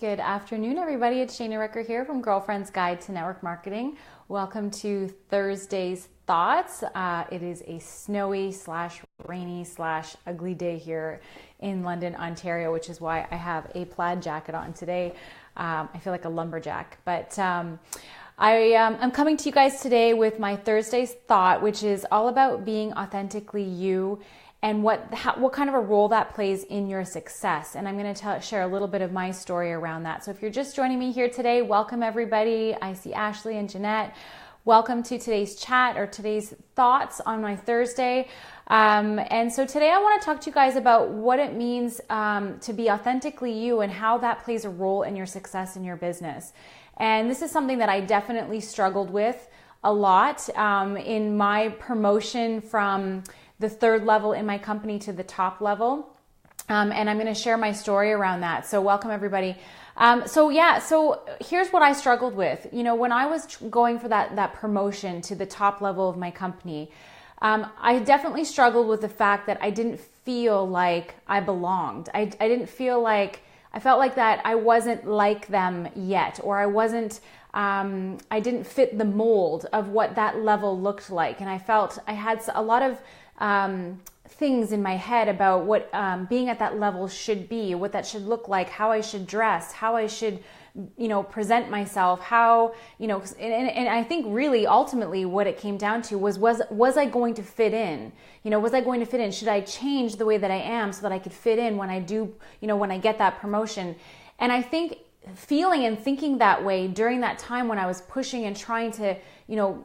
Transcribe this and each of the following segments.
Good afternoon, everybody. It's Shana Recker here from Girlfriend's Guide to Network Marketing. Welcome to Thursday's Thoughts. It is a snowy / rainy / ugly day here in London, Ontario, which is why I have a plaid jacket on today. I feel like a lumberjack, but I'm coming to you guys today with my Thursday's Thought, which is all about being authentically you and what kind of a role that plays in your success. And I'm going to share a little bit of my story around that. So if you're just joining me here today, welcome everybody. I see Ashley and Jeanette. Welcome to today's chat or today's thoughts on my Thursday. And so today I want to talk to you guys about what it means to be authentically you and how that plays a role in your success in your business. And this is something that I definitely struggled with a lot in my promotion from the third level in my company to the top level. And I'm going to share my story around that. So welcome everybody. So here's what I struggled with. You know, when I was going for that promotion to the top level of my company, I definitely struggled with the fact that I didn't feel like I belonged. I felt like that I wasn't like them yet, or I didn't fit the mold of what that level looked like. And I felt I had a lot of things in my head about what being at that level should be, what that should look like, how I should dress, how I should, present myself, how, and I think really ultimately what it came down to was I going to fit in? Was I going to fit in? Should I change the way that I am so that I could fit in when I do, when I get that promotion? And I think feeling and thinking that way during that time when I was pushing and trying to,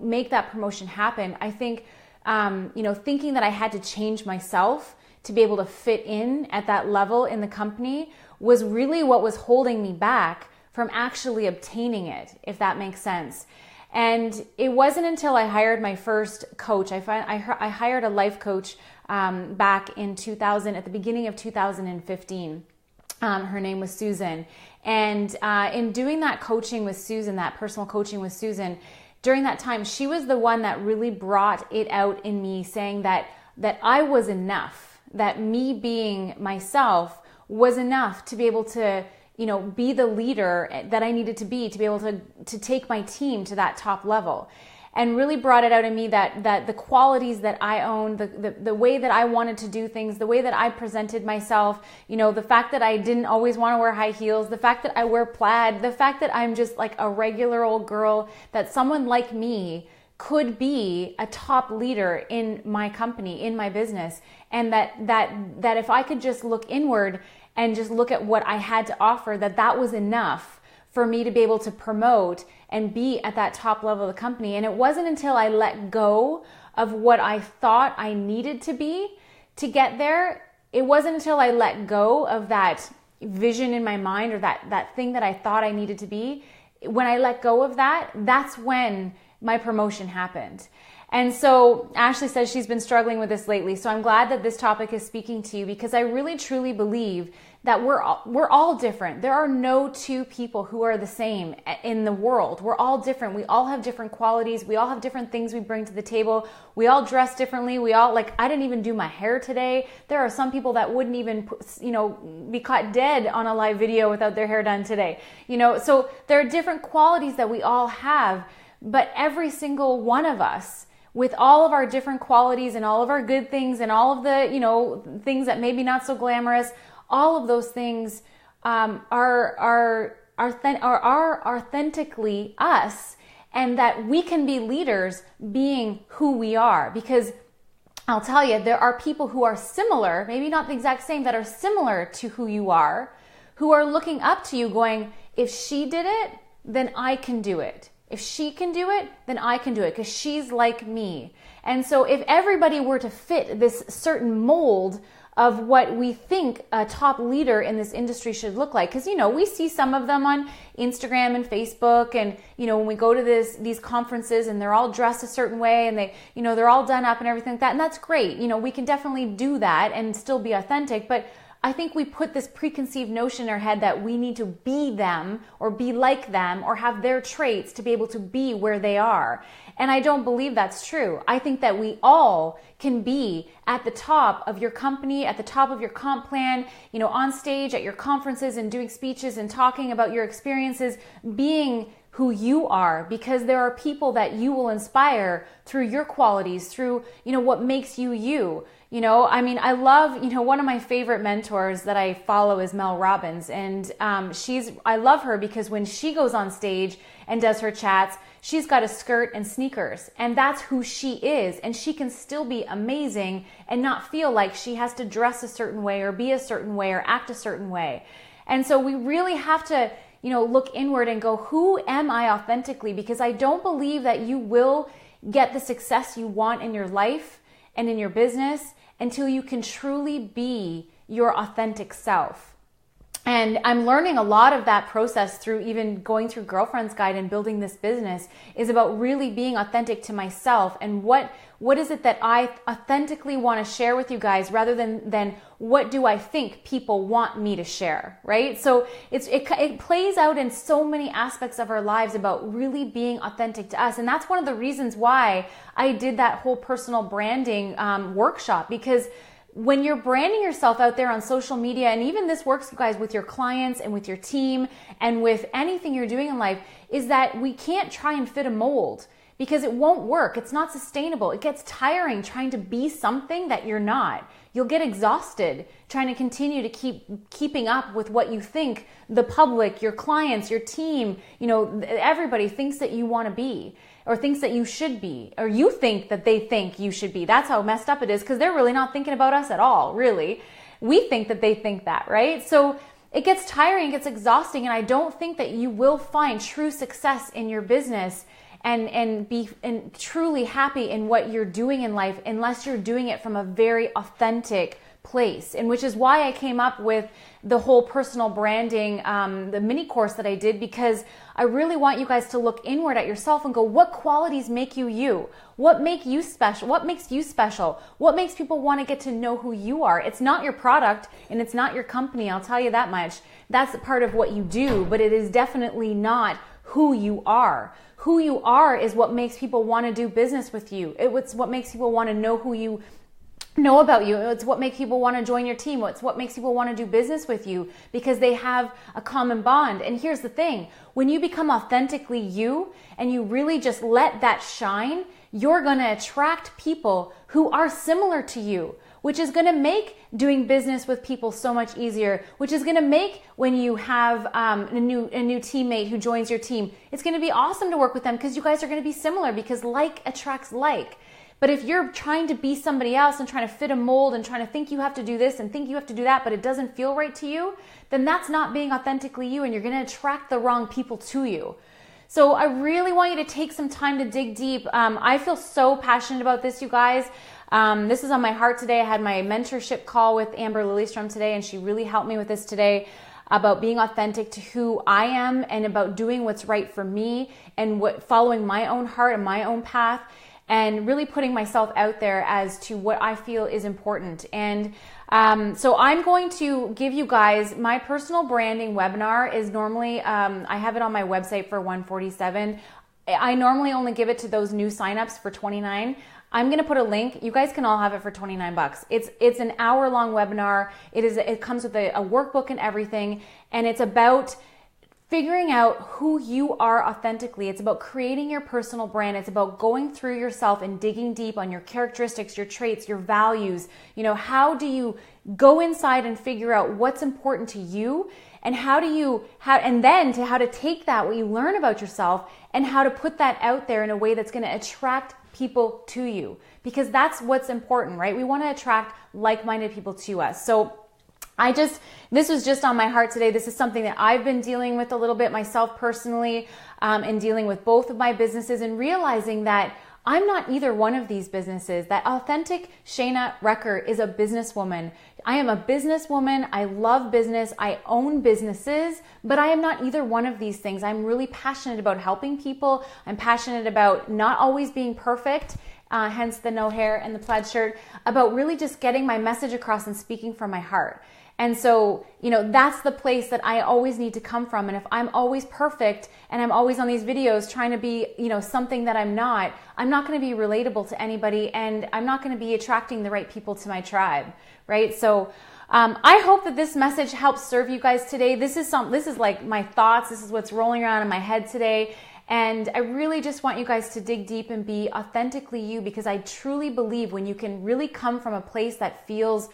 make that promotion happen, I think thinking that I had to change myself to be able to fit in at that level in the company was really what was holding me back from actually obtaining it, if that makes sense. And it wasn't until I hired my first coach. I hired a life coach back in 2000, at the beginning of 2015. Her name was Susan. And in doing that coaching with Susan, that personal coaching with Susan, during that time, she was the one that really brought it out in me, saying that I was enough, that me being myself was enough to be able to, be the leader that I needed to be able to take my team to that top level. And really brought it out in me that the qualities that I own, the way that I wanted to do things, the way that I presented myself, the fact that I didn't always want to wear high heels, the fact that I wear plaid, the fact that I'm just like a regular old girl, that someone like me could be a top leader in my company, in my business. And that if I could just look inward and just look at what I had to offer, that was enough for me to be able to promote and be at that top level of the company. And it wasn't until I let go of what I thought I needed to be to get there. It wasn't until I let go of that vision in my mind, or that thing that I thought I needed to be. When I let go of that, that's when my promotion happened. And so Ashley says she's been struggling with this lately. So I'm glad that this topic is speaking to you, because I really truly believe that we're all different. There are no two people who are the same in the world. We're all different. We all have different qualities. We all have different things we bring to the table. We all dress differently. I didn't even do my hair today. There are some people that wouldn't even, be caught dead on a live video without their hair done today. So there are different qualities that we all have, but every single one of us, with all of our different qualities and all of our good things and all of the, things that maybe not so glamorous, all of those things are authentically us, and that we can be leaders being who we are. Because I'll tell you, there are people who are similar, maybe not the exact same, that are similar to who you are, who are looking up to you going, if she did it, then I can do it. If she can do it, then I can do it, because she's like me. And so if everybody were to fit this certain mold of what we think a top leader in this industry should look like, because we see some of them on Instagram and Facebook, and when we go to these conferences and they're all dressed a certain way and they're all done up and everything like that, and that's great. We can definitely do that and still be authentic, but I think we put this preconceived notion in our head that we need to be them or be like them or have their traits to be able to be where they are. And I don't believe that's true. I think that we all can be at the top of your company, at the top of your comp plan, on stage at your conferences and doing speeches and talking about your experiences, being who you are, because there are people that you will inspire through your qualities, through, what makes you you. I love, one of my favorite mentors that I follow is Mel Robbins. And I love her because when she goes on stage and does her chats, she's got a skirt and sneakers, and that's who she is. And she can still be amazing and not feel like she has to dress a certain way or be a certain way or act a certain way. And so we really have to, look inward and go, who am I authentically? Because I don't believe that you will get the success you want in your life and in your business until you can truly be your authentic self. And I'm learning a lot of that process through even going through Girlfriend's Guide and building this business is about really being authentic to myself and what is it that I authentically want to share with you guys rather than what do I think people want me to share, right? So it plays out in so many aspects of our lives about really being authentic to us. And that's one of the reasons why I did that whole personal branding workshop, because when you're branding yourself out there on social media, and even this works, you guys, with your clients and with your team and with anything you're doing in life, is that we can't try and fit a mold because it won't work. It's not sustainable. It gets tiring trying to be something that you're not. You'll get exhausted trying to continue to keeping up with what you think the public, your clients, your team, everybody thinks that you want to be, or thinks that you should be, or you think that they think you should be. That's how messed up it is, because they're really not thinking about us at all, really. We think that they think that, right? So it gets tiring, it gets exhausting, and I don't think that you will find true success in your business and be truly happy in what you're doing in life unless you're doing it from a very authentic place. And which is why I came up with the whole personal branding, the mini course that I did, because I really want you guys to look inward at yourself and go, what qualities make you you? What makes you special? What makes you special? What makes people want to get to know who you are? It's not your product and it's not your company, I'll tell you that much. That's part of what you do, but it is definitely not who you are. Who you are is what makes people want to do business with you. It's what makes people want to know who you know about you. It's what makes people want to join your team. It's what makes people want to do business with you, because they have a common bond. And here's the thing, when you become authentically you and you really just let that shine, you're going to attract people who are similar to you, which is going to make doing business with people so much easier, which is going to make when you have a new teammate who joins your team, it's going to be awesome to work with them because you guys are going to be similar, because like attracts like. But if you're trying to be somebody else and trying to fit a mold and trying to think you have to do this and think you have to do that, but it doesn't feel right to you, then that's not being authentically you, and you're going to attract the wrong people to you. So I really want you to take some time to dig deep. I feel so passionate about this, you guys. This is on my heart today. I had my mentorship call with Amber Lillystrom today, and she really helped me with this today about being authentic to who I am and about doing what's right for me and following my own heart and my own path, and really putting myself out there as to what I feel is important. And so I'm going to give you guys my personal branding webinar. Is normally, I have it on my website for $147. I normally only give it to those new signups for $29. I'm going to put a link. You guys can all have it for $29. It's an hour-long webinar. It comes with a workbook and everything, and it's about figuring out who you are authentically. It's about creating your personal brand. It's about going through yourself and digging deep on your characteristics, your traits, your values. How do you go inside and figure out what's important to you, and how to take that, what you learn about yourself, and how to put that out there in a way that's going to attract people to you, because that's what's important, right? We want to attract like-minded people to us. So this was just on my heart today. This is something that I've been dealing with a little bit myself personally, and dealing with both of my businesses, and realizing that I'm not either one of these businesses. That authentic Shayna Recker is a businesswoman. I am a businesswoman. I love business. I own businesses, but I am not either one of these things. I'm really passionate about helping people. I'm passionate about not always being perfect, hence the no hair and the plaid shirt, about really just getting my message across and speaking from my heart. And so, that's the place that I always need to come from. And if I'm always perfect and I'm always on these videos trying to be, something that I'm not going to be relatable to anybody, and I'm not going to be attracting the right people to my tribe, right? So I hope that this message helps serve you guys today. This is like my thoughts. This is what's rolling around in my head today. And I really just want you guys to dig deep and be authentically you, because I truly believe when you can really come from a place that feels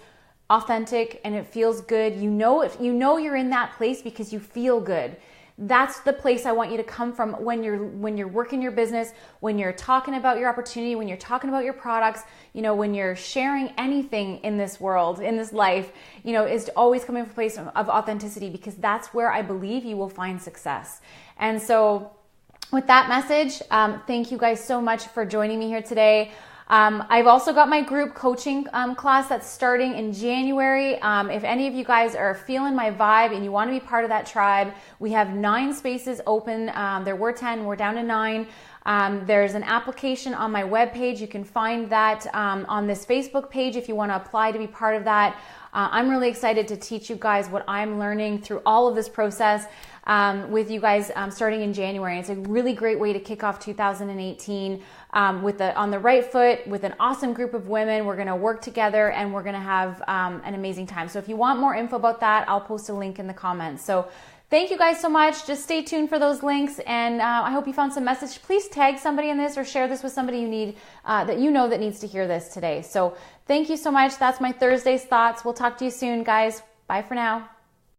authentic and it feels good, you're in that place because you feel good. That's the place I want you to come from when you're working your business, when you're talking about your opportunity, when you're talking about your products, when you're sharing anything in this world, in this life, is always coming from a place of authenticity, because that's where I believe you will find success. And so with that message, thank you guys so much for joining me here today. I've also got my group coaching class that's starting in January. If any of you guys are feeling my vibe and you want to be part of that tribe, we have 9 spaces open. There were 10, we're down to 9. There's an application on my webpage. You can find that on this Facebook page if you want to apply to be part of that. I'm really excited to teach you guys what I'm learning through all of this process with you guys starting in January. It's a really great way to kick off 2018 on the right foot with an awesome group of women. We're going to work together and we're going to have an amazing time. So if you want more info about that, I'll post a link in the comments. So thank you guys so much. Just stay tuned for those links, and I hope you found some message. Please tag somebody in this or share this with somebody you need that needs to hear this today. So thank you so much. That's my Thursday's thoughts. We'll talk to you soon, guys. Bye for now.